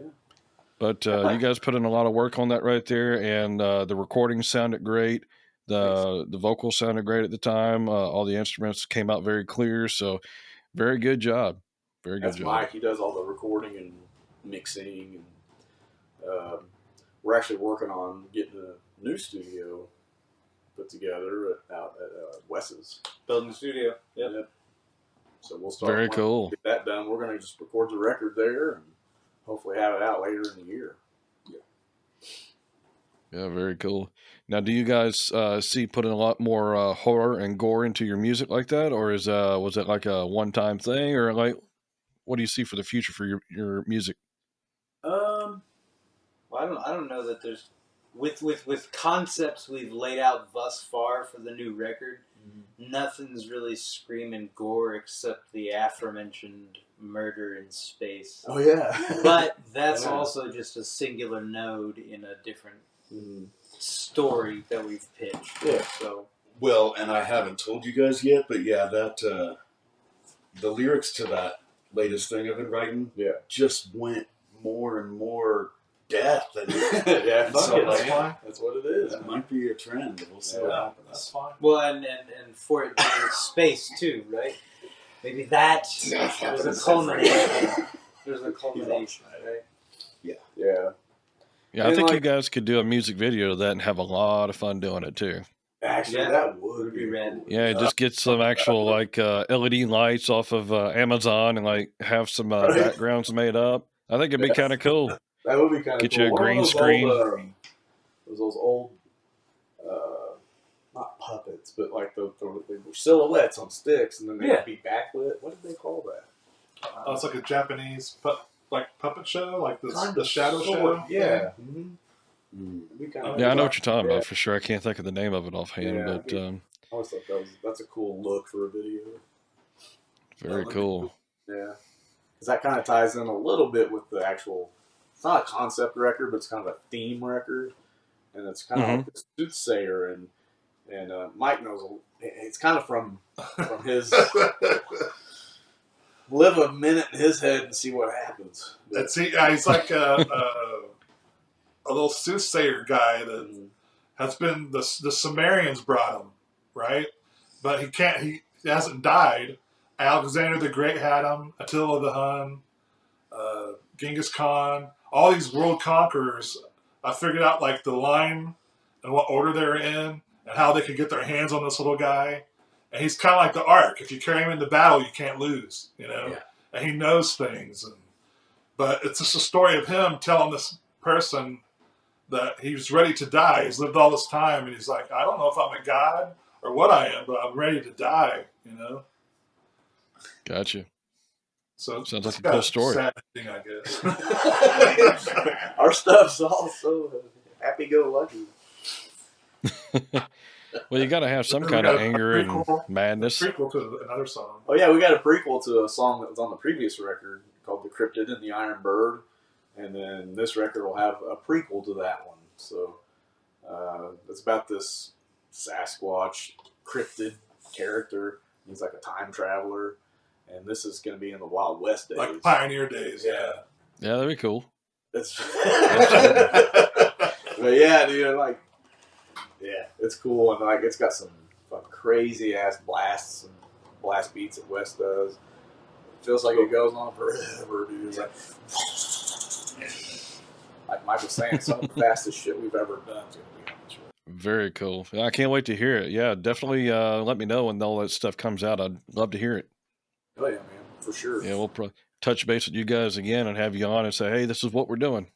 But you guys put in a lot of work on that right there, and the recording sounded great. The vocals sounded great at the time. All the instruments came out very clear. So very good job. Very good That's job. Mike. He does all the recording and mixing, and we're actually working on getting a new studio put together out at Wes's. Building studio. Yep. Yep. So we'll start. Very once cool. we get that done. We're going to just record the record there and hopefully have it out later in the year. Yeah, very cool. Now, do you guys see putting a lot more horror and gore into your music like that, or was it like a one-time thing, or like what do you see for the future for your music? Well, I don't know that there's with concepts we've laid out thus far for the new record. Nothing's really screaming gore except the aforementioned murder in space. Oh yeah. But that's Yeah. also just a singular node in a different story that we've pitched. Yeah. So Well, and I haven't told you guys yet, but yeah, that the lyrics to that latest thing I've been writing, just went more and more death, and Yeah. so Fuck it, that's man. fine. That's what it is. That might be a trend. We'll see what happens. That's fine. well, and for it being space too, right? Maybe that there's a culmination. There's a culmination, right? Yeah. Yeah, I And think you like- guys could do a music video of that and have a lot of fun doing it too. Actually, Yeah. that would Be rad. Yeah, just get some actual like LED lights off of Amazon and like have some backgrounds made up. I think it'd be kind of cool. That would be kind of Get cool. you a One of green those screen. Old, those old, not puppets, but like they were silhouettes on sticks, and then they'd Yeah. be backlit. What did they call that? Oh, it's like a Japanese puppet show, like Kind the of shadow sort. show. Yeah. Mm. Yeah, I know what you're talking about for sure. I can't think of the name of it offhand, Yeah. but I always thought that's a cool look for a video. very cool. Yeah, because that kind of ties in a little bit with the actual it's not a concept record, but it's kind of a theme record, and it's kind of like this soothsayer, and Mike knows it's kind of from his live a minute in his head and see what happens. He's like a little soothsayer guy that has been the Sumerians brought him, right? But he hasn't died. Alexander the Great had him, Attila the Hun, Genghis Khan, all these world conquerors. I figured out like the line and what order they're in and how they could get their hands on this little guy. And he's kind of like the Ark. If you carry him into battle, you can't lose, you know? Yeah. And he knows things. But it's just a story of him telling this person that he was ready to die. He's lived all this time, and he's like, I don't know if I'm a god or what I am, but I'm ready to die, you know? Gotcha. So sounds like a cool story. Sad thing, I guess. Our stuff's all so happy-go-lucky. Well, you got to have some kind of anger and madness. Prequel to another song. Oh yeah, we got a prequel to a song that was on the previous record called "The Cryptid and the Iron Bird," and then this record will have a prequel to that one. So it's about this Sasquatch cryptid character. He's like a time traveler, and this is going to be in the Wild West days, like pioneer days. Yeah, that'd be cool. It's but yeah, dude, like. Yeah, it's cool, and like it's got some crazy ass blasts and blast beats that Wes does. It feels like it goes on forever, dude. It's like Mike was saying, some of the fastest shit we've ever done is gonna be on this record. Very cool. I can't wait to hear it. Yeah, definitely let me know when all that stuff comes out. I'd love to hear it. Oh yeah, man, for sure. Yeah, we'll touch base with you guys again and have you on and say, hey, this is what we're doing.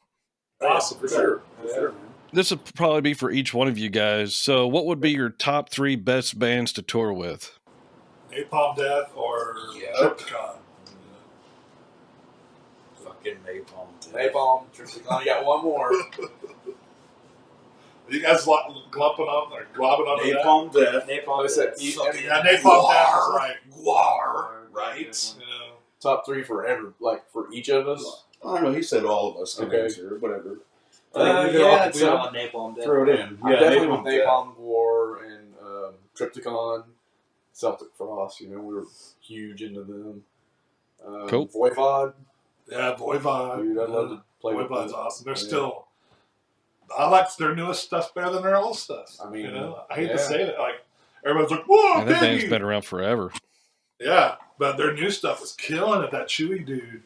Awesome, for sure. For sure, man. This would probably be for each one of you guys. So what would be your top 3 best bands to tour with? Napalm Death or Triptychon. Fucking Napalm. Napalm, Triptychon. You got one more. You guys glopping up or globbing up Napalm Death. Napalm Death. Yeah, Napalm Death is like Guar, right? you know. Top 3 forever, like for each of us. I don't know. He said all of us can Okay. answer, whatever. Yeah, it's on Napalm Death. Throw it in. I'm definitely with Napalm War and Triptychon, Celtic Frost. You know, we were huge into them. Cool. Voivod. Yeah, Voivod. Dude, I'd love to play with Voivod's them. awesome. They're still. I like their newest stuff better than their old stuff. I mean, you know, I hate yeah. to say it. Like everyone's like, "Whoa, And that band's Piggy!" been around forever. Yeah, but their new stuff is killing it. That Chewy dude,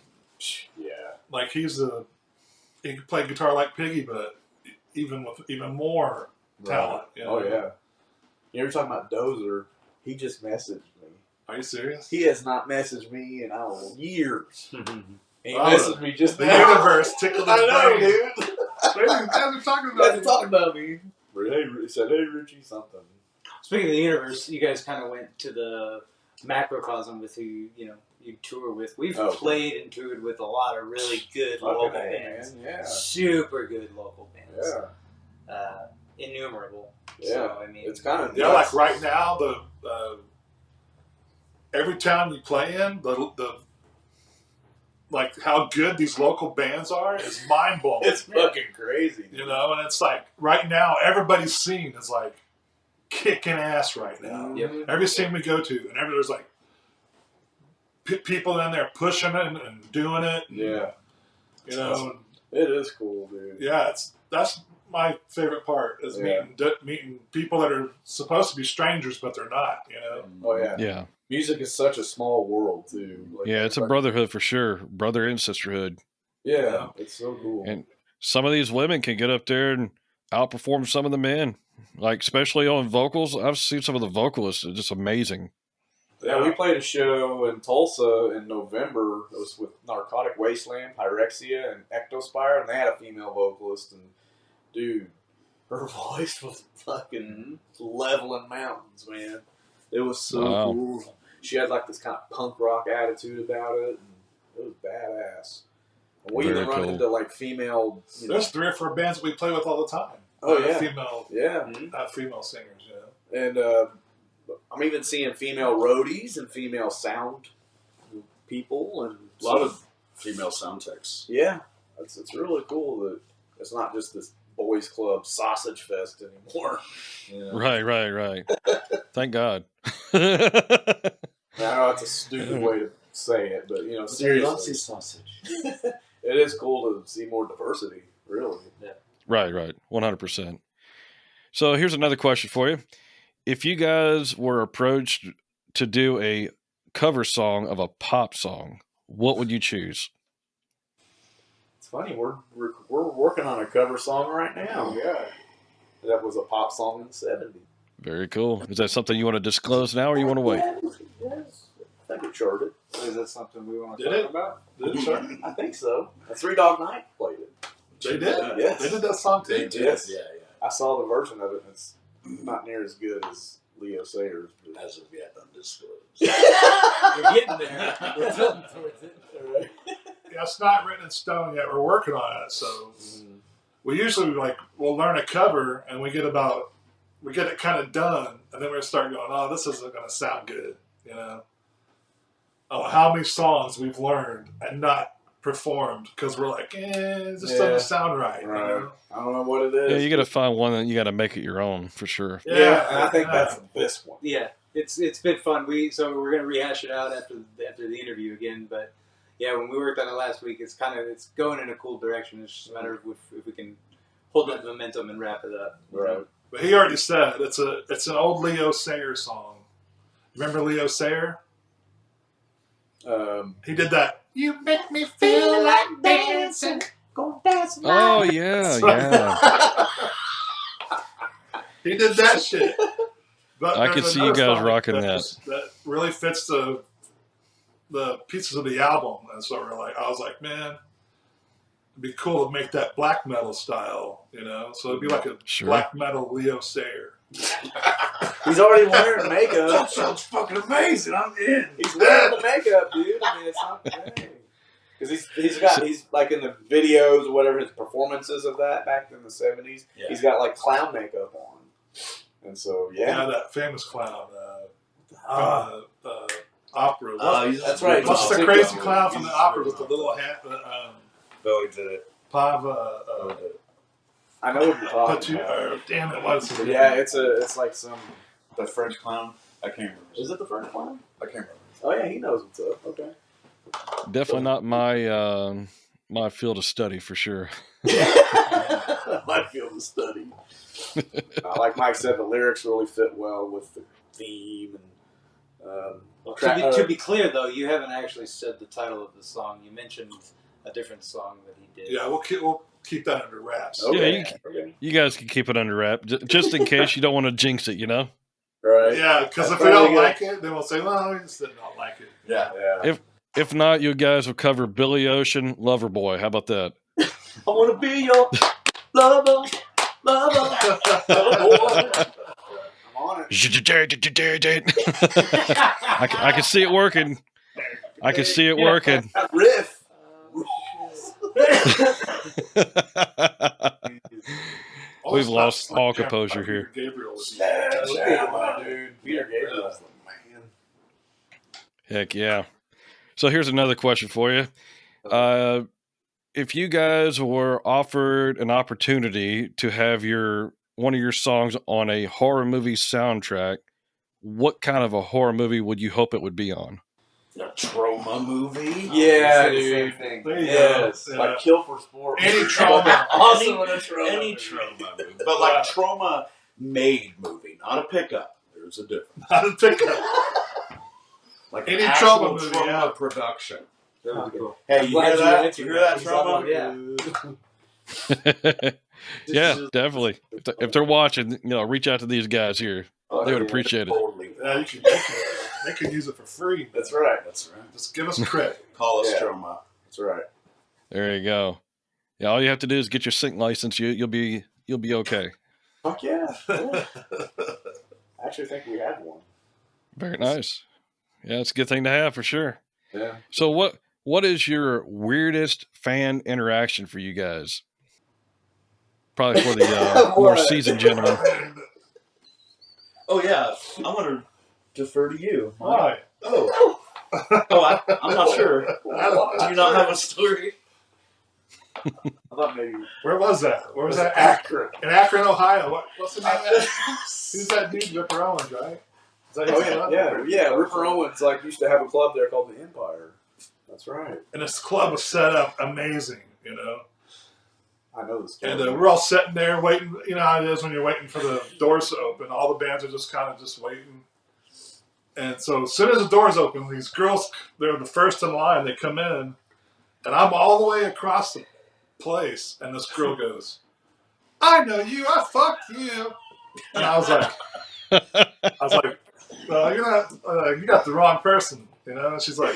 Yeah. like he can play guitar like Piggy, but even with even more talent. You know? Oh yeah. You ever talking about Dozer? He just messaged me. Are you serious? He has not messaged me in years. He Oh, messaged me just The now. universe tickled his I know, brain. dude. They're talking Let's about talk about me. He said, "Hey, Richie, something." Speaking of the universe, you guys kind of went to the macrocosm with who you tour with. We've played and toured with a lot of really good local bands. Man. Yeah. Super good local bands. Yeah. Innumerable. Yeah. So, I mean, It's kind of Yeah, like right now, the every town you play in, the like how good these local bands are is mind blowing. It's fucking crazy, dude. You know, and it's like right now everybody's scene is like kicking ass right now. Yep. Every scene we go to, and there's like people in there pushing it and doing it. And, Yeah. you know. It is cool, dude. Yeah, that's my favorite part is meeting people that are supposed to be strangers, but they're not. You know. Oh yeah. Yeah. Music is such a small world too. Like, Yeah, it's a brotherhood for sure. Brother and sisterhood. Yeah, it's so cool. And some of these women can get up there and outperform some of the men. Like, especially on vocals. I've seen some of the vocalists. It's just amazing. Yeah, we played a show in Tulsa in November. It was with Narcotic Wasteland, Pyrexia, and Ectospire, and they had a female vocalist. And dude, her voice was fucking leveling mountains, man. It was so cool. She had like this kind of punk rock attitude about it, and it was badass. And we even run into like female. There's 3 or 4 bands that we play with all the time. Oh yeah, female singers. Yeah, and I'm even seeing female roadies and female sound people and a lot of female sound techs. Yeah, It's really cool that it's not just this boys club sausage fest anymore. You know? Right. Thank God. I know that's a stupid way to say it, but seriously, sausage. it is cool to see more diversity. Really, yeah. Right. 100%. So here's another question for you. If you guys were approached to do a cover song of a pop song, what would you choose? It's funny we're working on a cover song right now. Yeah, that was a pop song in the '70s. Very cool. Is that something you want to disclose now, or you want to wait? Yes, I think it charted. Is that something we want to Did talk it? about? Did it, sir? I think so. Three Dog Night played it. They did. Yes. They did that song too. They did. Yes. Yeah. I saw the version of it, and it's not near as good as Leo Sayers. As of yet, undisclosed. We're getting there. We're tilting towards it. Yeah, it's not written in stone yet. We're working on it. So we usually we'll learn a cover and we get it kind of done, and then we start going, oh, this isn't going to sound good, you know. Oh, how many songs we've learned and not performed because we're like, it just doesn't sound right. You know? I don't know what it is. Yeah, you got to find one that you got to make it your own for sure. Yeah, and I think that's this one. Yeah, it's been fun. So we're gonna rehash it out after the interview again. But yeah, when we worked on it last week, it's going in a cool direction. It's just a matter of if we can hold that momentum and wrap it up. Right. But he already said it's an old Leo Sayer song. Remember Leo Sayer? He did that. You make me feel like dancing. Go dance now. Oh yeah. He did that shit. But I there's could see you another guys song rocking that really fits the pieces of the album. And so I was like, man, it'd be cool to make that black metal style, you know? So it'd be like a black metal Leo Sayer. He's already wearing makeup. That sounds fucking amazing. I'm in. He's wearing the makeup, dude. I mean, it's not bad. Because he's like in the videos or whatever, his performances of that back in the '70s. Yeah. He's got like clown makeup on, and so yeah, that famous clown, opera. That's right. What's the crazy clown from the opera with the little hat? Billy did it. Pav. I know what you're talking about. Damn it! What is it? Yeah, it's like some. The French clown. I can't remember. Is it the French clown? I can't remember. Oh yeah, he knows what's up. Okay. Definitely not my field of study for sure. My field of study. Like Mike said, the lyrics really fit well with the theme. And to be clear, though, you haven't actually said the title of the song. You mentioned a different song that he did. Yeah, we'll keep that under wraps. Okay. Yeah, you guys can keep it under wrap, just in case you don't want to jinx it, you know? Right. Yeah, because if we don't like it, then we'll say, well, we just did not like it. Yeah. If not, you guys will cover Billy Ocean, Loverboy. How about that? I want to be your lover. I'm on it. I can see it working. I can see it working. That riff. We've lost all composure here. Gabriel was Dude. Peter Gabriel was the man. Heck yeah. So here's another question for you. If you guys were offered an opportunity to have one of your songs on a horror movie soundtrack, what kind of a horror movie would you hope it would be on? A trauma movie? Yeah, dude. Yes. Yeah. Like Kill for Sport. Any trauma. Awesome in a trauma Any movie. trauma movie. But like trauma made movie, not a pickup. There's a difference. Not a pickup. Like Any an trauma actual movie, yeah. production. Cool. Hey, you hear that? You hear that trauma? Yeah. Yeah, definitely. If they're watching, reach out to these guys here. They would appreciate it. Totally. Yeah, they can use it for free. That's right. Just give us credit. Call us trauma. That's right. There you go. Yeah, all you have to do is get your sync license. You'll be okay. Fuck yeah. I actually think we had one. Very nice. Yeah, it's a good thing to have for sure. Yeah. So what is your weirdest fan interaction for you guys? Probably for the more seasoned gentlemen. Oh yeah, I want to defer to you. Why? I'm not sure. Do you not have a story? I thought maybe. Where was that? Where was that? Akron. In Akron, Ohio. What's the name of that? Who's that dude? Ripper Owens, right? Is that his club? Yeah. Ripper Owens used to have a club there called the Empire. That's right. And this club was set up amazing, I know this. And we're all sitting there waiting. You know how it is when you're waiting for the doors to open. All the bands are just kind of just waiting. And so as soon as the doors open, these girls, they're the first in line. They come in, and I'm all the way across the place. And this girl goes, "I know you. I fucked you." And I was like, "You're not. You got the wrong person." And she's like,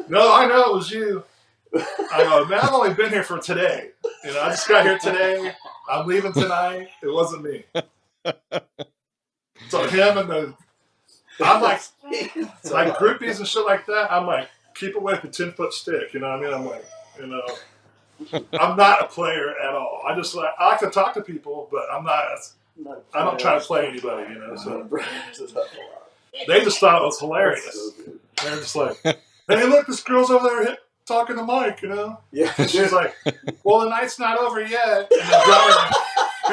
"No, I know it was you." I go, "Man, I've only been here for today. I just got here today. I'm leaving tonight. It wasn't me." So him and I'm like groupies and shit like that. I'm like, keep away with the 10-foot stick. You know what I mean? I'm like, I'm not a player at all. I like to talk to people, but I'm not. I don't try to play anybody. So they just thought it was hilarious. They're just like, "Hey, look, this girl's over there talking to Mike." Yeah. And she's like, "Well, the night's not over yet." And the drummer,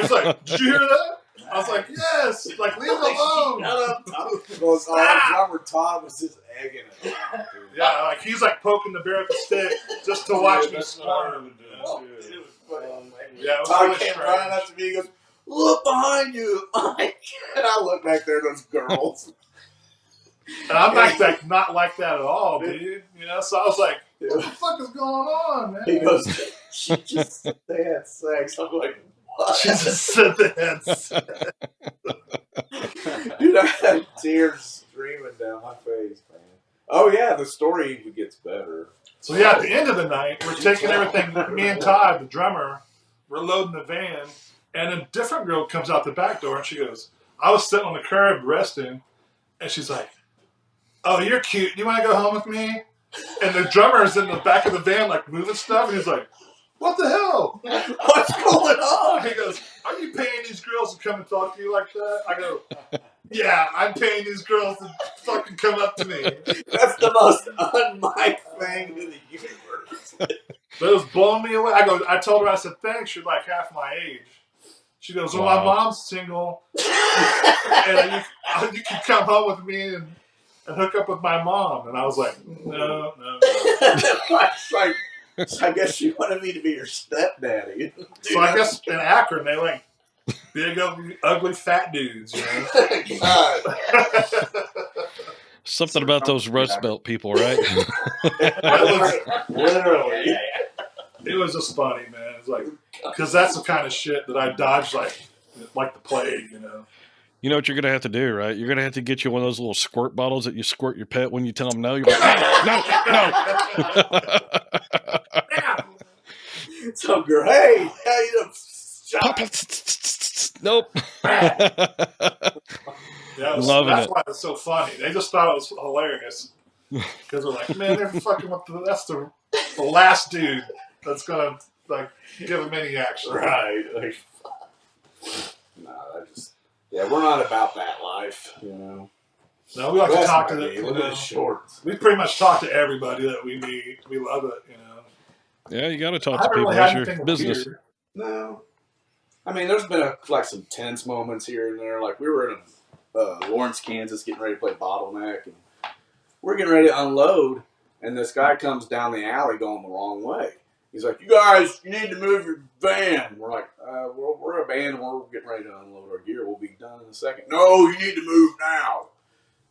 he's like, "Did you hear that?" I was like, "Yes." Like, leave it alone. Drummer Todd was just egging it on, dude. Yeah, like he's like poking the bear with the stick just to watch me squirm. Yeah, it was Todd really came running up strange. to me. He goes, "Look behind you, Mike." And I look back there, those girls. And I'm not like that at all, dude. So I was like, "What the fuck is going on, man?" He goes, they had sex. I'm like, what? She just said that. Dude, I had tears streaming down my face, man. Oh, yeah, the story even gets better. So, yeah, at the end of the night, we're taking everything. Me and Todd, the drummer, we're loading the van. And a different girl comes out the back door, and she goes, I was sitting on the curb resting. And she's like, "Oh, you're cute. Do you want to go home with me?" And the drummer's in the back of the van, like, moving stuff. And he's like, "What the hell? What's going on?" He goes, "Are you paying these girls to come and talk to you like that?" I go, "Yeah, I'm paying these girls to fucking come up to me." That's the most un-Mike thing in the universe. But it was blowing me away. I told her, I said, "Thanks, you're like half my age." She goes, "Well, Wow. my mom's single, and you can come home with me and hook up with my mom." And I was like, no. It's like, I guess she wanted me to be your stepdaddy. So I guess in Akron, they like big, ugly, fat dudes, God. Something about those Rust Belt people, right? Literally. It was just funny, man. It's like, because that's the kind of shit that I dodge like the plague, You know what you're going to have to do, right? You're going to have to get you one of those little squirt bottles that you squirt your pet when you tell them no. You're like, no. So, girl, hey, how you doing? Nope. Yeah, Loving that's it. why it's so funny. They just thought it was hilarious because they're like, "Man, they're fucking with that's the last dude that's gonna like give them any action." Right. Yeah, we're not about that life, No, we like to That's talk to my the. Look at his shorts. We pretty much talk to everybody that we meet. We love it, Yeah, you got to I talk to haven't people. really That's had your anything business. weird. No. I mean, there's been some tense moments here and there. Like, we were in Lawrence, Kansas, getting ready to play Bottleneck, and we're getting ready to unload, and this guy comes down the alley going the wrong way. He's like, "You guys, you need to move your van." We're like, we're a band, and we're getting ready to unload our gear. We'll be done in a second. "No, you need to move now."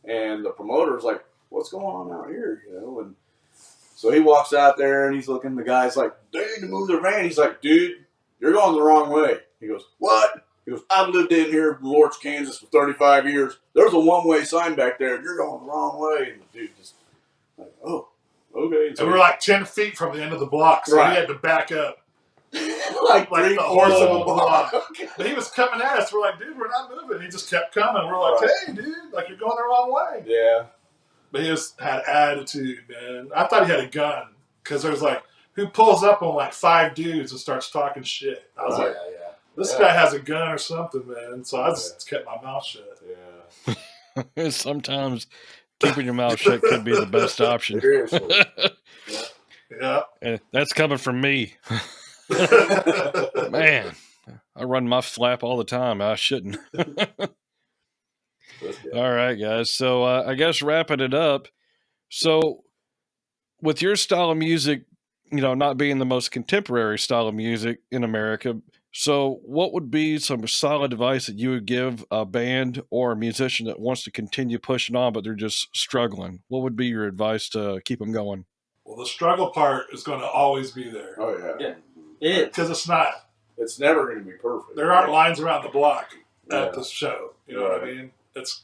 And the promoter's like, "What's going on out here?" And so he walks out there, and he's looking. The guy's like, "They need to move their van." He's like, "Dude, you're going the wrong way." He goes, "What?" He goes, "I've lived in here in Lawrence, Kansas for 35 years. There's a one-way sign back there, and you're going the wrong way." And the dude just like, "Oh, okay." And we were like 10 feet from the end of the block, so Right. we had to back up like the horse of a Oh. block. But he was coming at us. We're like, "Dude, we're not moving." He just kept coming. We're like, Right. "Hey, dude, like you're going the wrong way." Yeah. But he just had attitude, man. I thought he had a gun because there was like, who pulls up on like 5 dudes and starts talking shit? I was like, this guy has a gun or something, man. So I just kept my mouth shut. Yeah. Sometimes keeping your mouth shut could be the best option. Seriously. Yeah. And that's coming from me. Man, I run my flap all the time. I shouldn't. All right, guys. So I guess wrapping it up. So with your style of music, not being the most contemporary style of music in America, so what would be some solid advice that you would give a band or a musician that wants to continue pushing on, but they're just struggling? What would be your advice to keep them going? Well, the struggle part is going to always be there Oh yeah. Yeah. It is. because it's not. It's never going to be perfect. There aren't lines around the block Yeah. at the show. You know what I mean? It's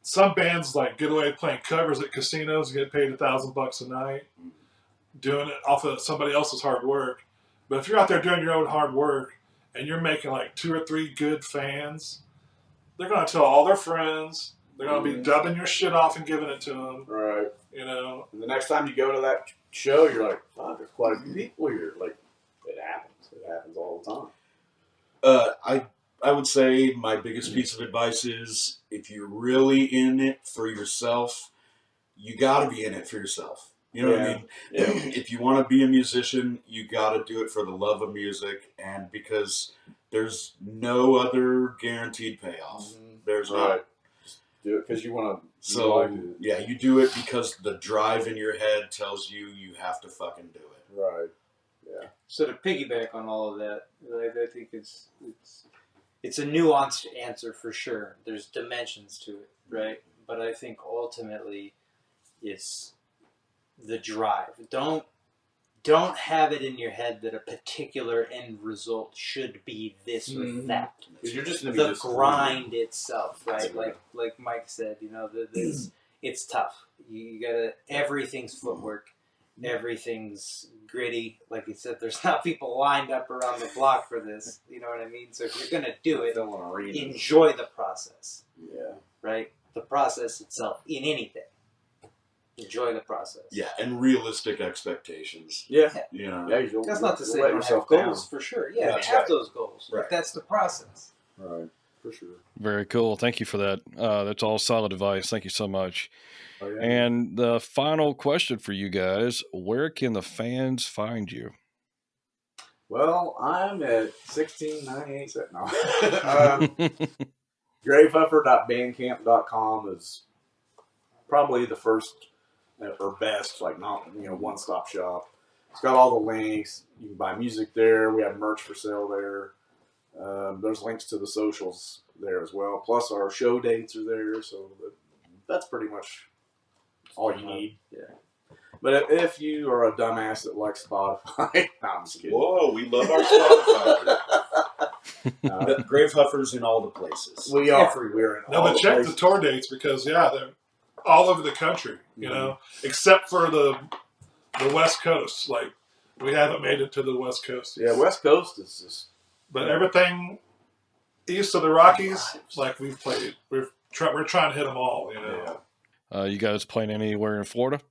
some bands like get away playing covers at casinos and get paid $1,000 a night, doing it off of somebody else's hard work. But if you're out there doing your own hard work and you're making like 2 or 3 good fans, they're going to tell all their friends. They're going to be dubbing your shit off and giving it to them. Right. You know. And the next time you go to that show, you're like, "Fuck, there's quite a few people here." Like, it happens. It happens all the time. I would say my biggest piece of advice is if you're really in it for yourself, you got to be in it for yourself. You know what I mean? Yeah. If you want to be a musician, you got to do it for the love of music, and because there's no other guaranteed payoff. There's not. Right. Just do it because you want to. So yeah, you do it because the drive in your head tells you you have to fucking do it. Right. Yeah. So to piggyback on all of that, I think it's a nuanced answer for sure. There's dimensions to it, right? But I think ultimately it's the drive. Don't have it in your head that a particular end result should be this or that. Because you're just going to be The grind itself, right? Like Mike said, it's tough. You gotta, everything's footwork, everything's gritty. Like he said, there's not people lined up around the block for this. You know what I mean? So if you're gonna do it, enjoy the process. Yeah. Right? The process itself in anything. Enjoy the process. Yeah, and realistic expectations. Yeah. You know. Yeah. That's not to say let don't have yourself goals down. for sure. Yeah, That's have right. those goals. Right. But that's the process. Right. For sure. Very cool. Thank you for that. That's all solid advice. Thank you so much. Oh, yeah. And the final question for you guys, where can the fans find you? Well, I'm at 1698. No. Gravehuffer.bandcamp.com is probably the first or best, like, not, one-stop shop. It's got all the links. You can buy music there. We have merch for sale there. There's links to the socials there as well. Plus our show dates are there. So that's pretty much all you need. Yeah. But if you are a dumbass that likes Spotify, no, I'm just kidding. Whoa, we love our Spotify. Gravehuffer's in all the places. We are. We're in No, all but the check places. the tour dates because they're all over the country. You know, except for the West Coast. Like we haven't made it to the West Coast. Yeah, West Coast is just. But everything east of the Rockies, like we've played, we're trying to hit them all. You know. Yeah. You guys playing anywhere in Florida?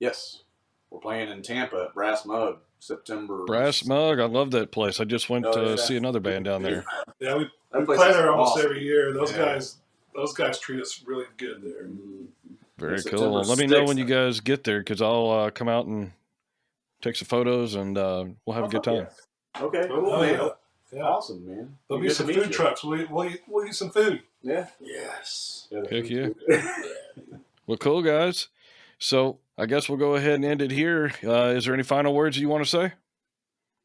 Yes. We're playing in Tampa at Brass Mug, September. Brass Mug, I love that place. I just went to see another band down there. Yeah, we That place play is there almost awesome. every year. Those Yeah. guys treat us really good there. Very September cool. Let me know 6th. when you guys get there because I'll come out and take some photos and we'll have a good time. Yeah. Okay, cool, Oh, man. yeah. Awesome, man. There'll Good be to some meet food you. trucks. We'll eat some food. Yeah. Yes. Yeah, the Heck food's yeah. good. Well, cool, guys. So I guess we'll go ahead and end it here. Is there any final words you want to say?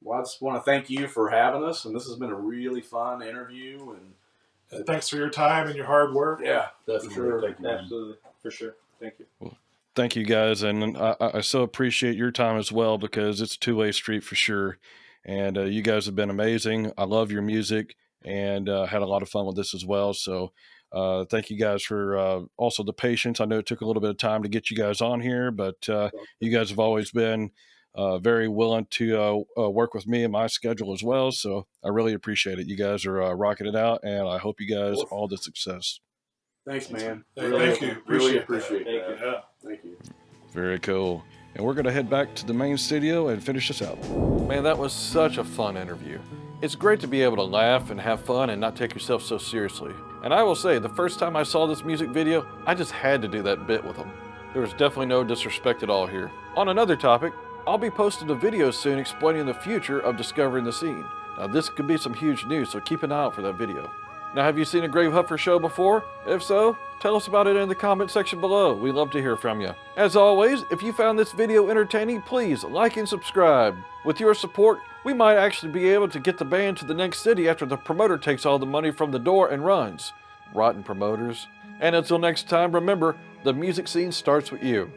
Well, I just want to thank you for having us, and this has been a really fun interview. And thanks for your time and your hard work. Yeah, Definitely. sure. Thank you, man. Absolutely. For sure. Thank you. Thank you, guys. And I so appreciate your time as well because it's a two-way street for sure. And you guys have been amazing. I love your music and had a lot of fun with this as well. So thank you guys for also the patience. I know it took a little bit of time to get you guys on here, but you guys have always been very willing to work with me and my schedule as well. So I really appreciate it. You guys are rocking it out, and I hope you guys all the success. Thanks, man. Hey, Really, thank you. Really Appreciate appreciate that. that. Yeah. Thank you. Very cool. And we're going to head back to the main studio and finish this out. Man, that was such a fun interview. It's great to be able to laugh and have fun and not take yourself so seriously. And I will say, the first time I saw this music video, I just had to do that bit with them. There was definitely no disrespect at all here. On another topic, I'll be posting a video soon explaining the future of discovering the scene. Now this could be some huge news, so keep an eye out for that video. Now, have you seen a Gravehuffer show before? If so, tell us about it in the comment section below. We'd love to hear from you. As always, if you found this video entertaining, please like and subscribe. With your support, we might actually be able to get the band to the next city after the promoter takes all the money from the door and runs. Rotten promoters. And until next time, remember, the music scene starts with you.